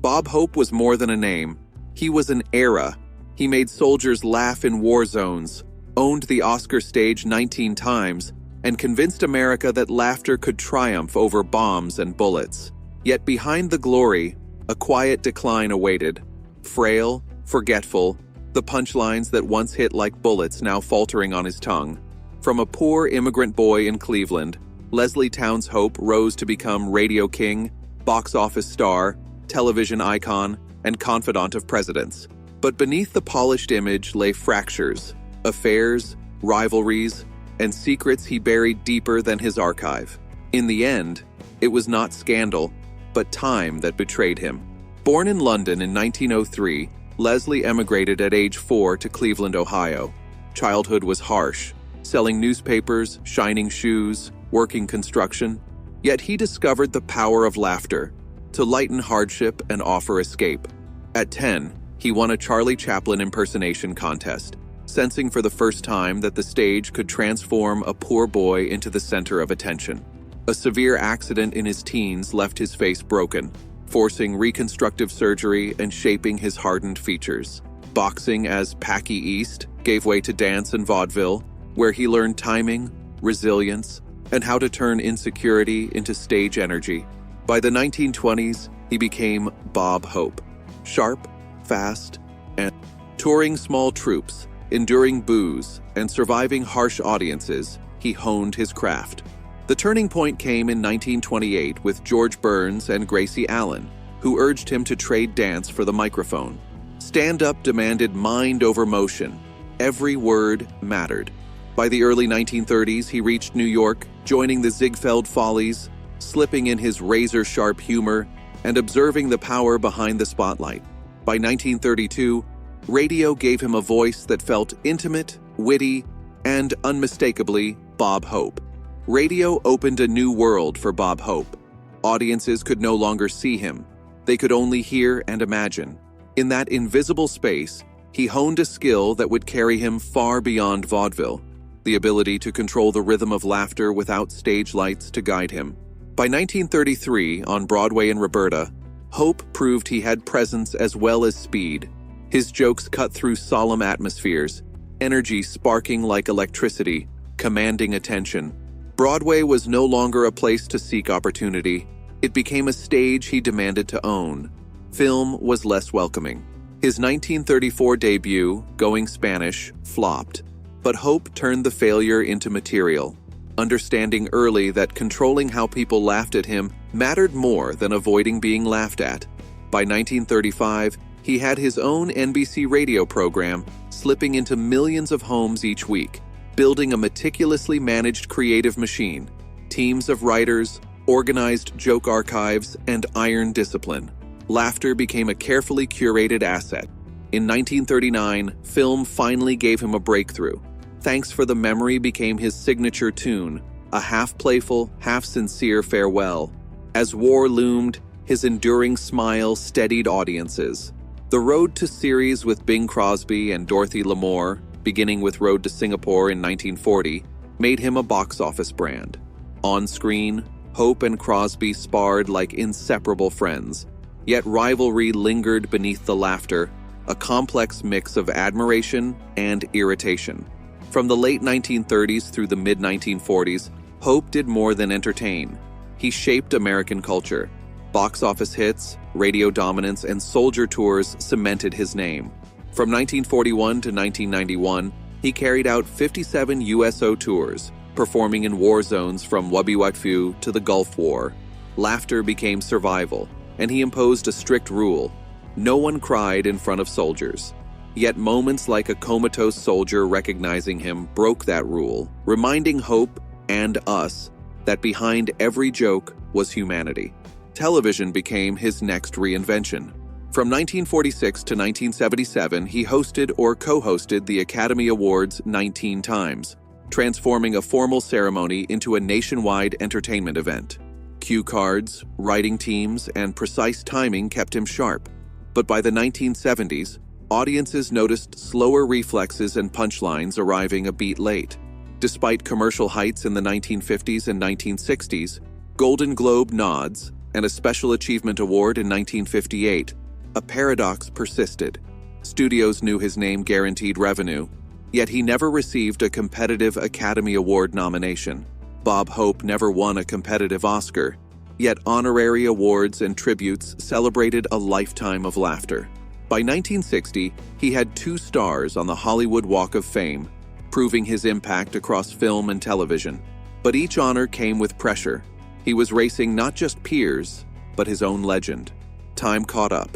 Bob Hope was more than a name. He was an era. He made soldiers laugh in war zones, owned the Oscar stage 19 times, and convinced America that laughter could triumph over bombs and bullets. Yet behind the glory, a quiet decline awaited. Frail, forgetful, the punchlines that once hit like bullets now faltering on his tongue. From a poor immigrant boy in Cleveland, Leslie Towns Hope rose to become radio king, box office star, television icon, and confidant of presidents. But beneath the polished image lay fractures, affairs, rivalries, and secrets he buried deeper than his archive. In the end, it was not scandal, but time that betrayed him. Born in London in 1903, Leslie emigrated at age 4 to Cleveland, Ohio. Childhood was harsh, selling newspapers, shining shoes, working construction. Yet he discovered the power of laughter, to lighten hardship and offer escape. At 10, he won a Charlie Chaplin impersonation contest, sensing for the first time that the stage could transform a poor boy into the center of attention. A severe accident in his teens left his face broken, forcing reconstructive surgery and shaping his hardened features. Boxing as Packy East gave way to dance and vaudeville, where he learned timing, resilience, and how to turn insecurity into stage energy. By the 1920s, he became Bob Hope. Sharp, fast, and touring small troupes, enduring boos, and surviving harsh audiences, he honed his craft. The turning point came in 1928 with George Burns and Gracie Allen, who urged him to trade dance for the microphone. Stand-up demanded mind over motion. Every word mattered. By the early 1930s, he reached New York, joining the Ziegfeld Follies, slipping in his razor-sharp humor, and observing the power behind the spotlight. By 1932, radio gave him a voice that felt intimate, witty, and unmistakably Bob Hope. Radio opened a new world for Bob Hope. Audiences could no longer see him. They could only hear and imagine. In that invisible space, he honed a skill that would carry him far beyond vaudeville, the ability to control the rhythm of laughter without stage lights to guide him. By 1933, on Broadway in Roberta, Hope proved he had presence as well as speed. His jokes cut through solemn atmospheres, energy sparking like electricity, commanding attention. Broadway was no longer a place to seek opportunity. It became a stage he demanded to own. Film was less welcoming. His 1934 debut, Going Spanish, flopped, but Hope turned the failure into material, understanding early that controlling how people laughed at him mattered more than avoiding being laughed at. By 1935, he had his own NBC radio program, slipping into millions of homes each week, building a meticulously managed creative machine, teams of writers, organized joke archives, and iron discipline. Laughter became a carefully curated asset. In 1939, film finally gave him a breakthrough. Thanks for the Memory became his signature tune, a half-playful, half-sincere farewell. As war loomed, his enduring smile steadied audiences. The road to series with Bing Crosby and Dorothy Lamour, beginning with Road to Singapore in 1940, made him a box office brand. On screen, Hope and Crosby sparred like inseparable friends, yet rivalry lingered beneath the laughter, a complex mix of admiration and irritation. From the late 1930s through the mid-1940s, Hope did more than entertain. He shaped American culture. Box office hits, radio dominance, and soldier tours cemented his name. From 1941 to 1991, he carried out 57 USO tours, performing in war zones from Wubby-Wutfu to the Gulf War. Laughter became survival, and he imposed a strict rule: no one cried in front of soldiers. Yet moments like a comatose soldier recognizing him broke that rule, reminding Hope and us that behind every joke was humanity. Television became his next reinvention. From 1946 to 1977, he hosted or co-hosted the Academy Awards 19 times, transforming a formal ceremony into a nationwide entertainment event. Cue cards, writing teams, and precise timing kept him sharp. But by the 1970s, audiences noticed slower reflexes and punchlines arriving a beat late. Despite commercial heights in the 1950s and 1960s, Golden Globe nods, and a Special Achievement Award in 1958, a paradox persisted. Studios knew his name guaranteed revenue, yet he never received a competitive Academy Award nomination. Bob Hope never won a competitive Oscar, yet honorary awards and tributes celebrated a lifetime of laughter. By 1960, he had 2 stars on the Hollywood Walk of Fame, proving his impact across film and television. But each honor came with pressure. He was racing not just peers, but his own legend. Time caught up.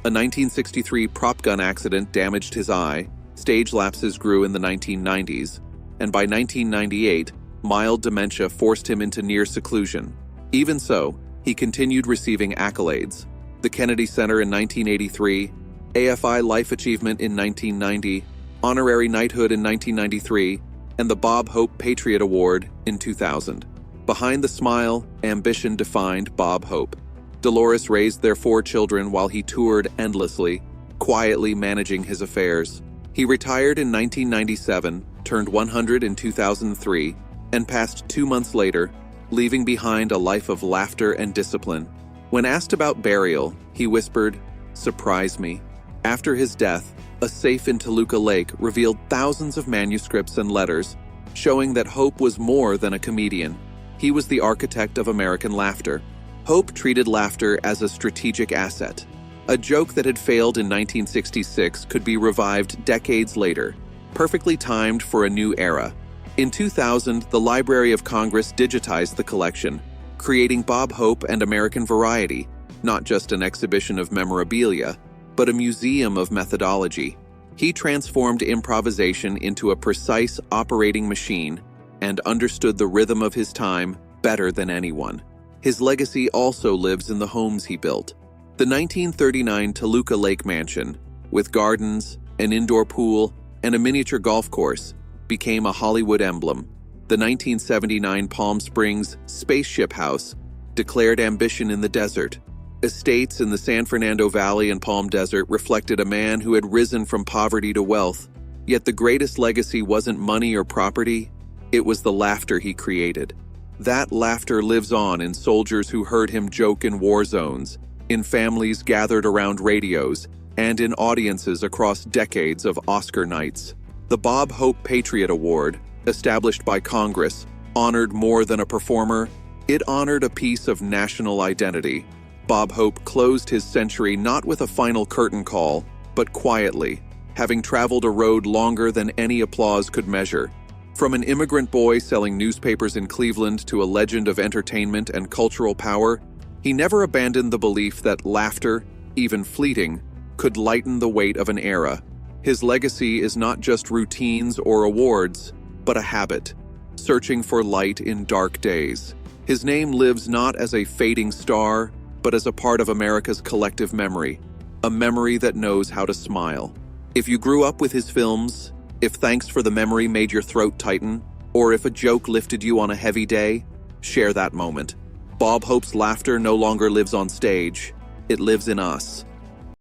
A 1963 prop gun accident damaged his eye, stage lapses grew in the 1990s, and by 1998, mild dementia forced him into near seclusion. Even so, he continued receiving accolades. The Kennedy Center in 1983, AFI Life Achievement in 1990, Honorary Knighthood in 1993, and the Bob Hope Patriot Award in 2000. Behind the smile, ambition defined Bob Hope. Dolores raised their 4 children while he toured endlessly, quietly managing his affairs. He retired in 1997, turned 100 in 2003, and passed 2 months later, leaving behind a life of laughter and discipline. When asked about burial, he whispered, "Surprise me." After his death, a safe in Toluca Lake revealed thousands of manuscripts and letters, showing that Hope was more than a comedian. He was the architect of American laughter. Hope treated laughter as a strategic asset. A joke that had failed in 1966 could be revived decades later, perfectly timed for a new era. In 2000, the Library of Congress digitized the collection, creating Bob Hope and American Variety, not just an exhibition of memorabilia, but a museum of methodology. He transformed improvisation into a precise operating machine and understood the rhythm of his time better than anyone. His legacy also lives in the homes he built. The 1939 Toluca Lake Mansion, with gardens, an indoor pool, and a miniature golf course, became a Hollywood emblem. The 1979 Palm Springs Spaceship House declared ambition in the desert. Estates in the San Fernando Valley and Palm Desert reflected a man who had risen from poverty to wealth. Yet the greatest legacy wasn't money or property, it was the laughter he created. That laughter lives on in soldiers who heard him joke in war zones, in families gathered around radios, and in audiences across decades of Oscar nights. The Bob Hope Patriot Award, established by Congress, honored more than a performer, it honored a piece of national identity. Bob Hope closed his century not with a final curtain call, but quietly, having traveled a road longer than any applause could measure. From an immigrant boy selling newspapers in Cleveland to a legend of entertainment and cultural power, he never abandoned the belief that laughter, even fleeting, could lighten the weight of an era. His legacy is not just routines or awards, but a habit, searching for light in dark days. His name lives not as a fading star, but as a part of America's collective memory, a memory that knows how to smile. If you grew up with his films, if Thanks for the Memory made your throat tighten, or if a joke lifted you on a heavy day, share that moment. Bob Hope's laughter no longer lives on stage, it lives in us.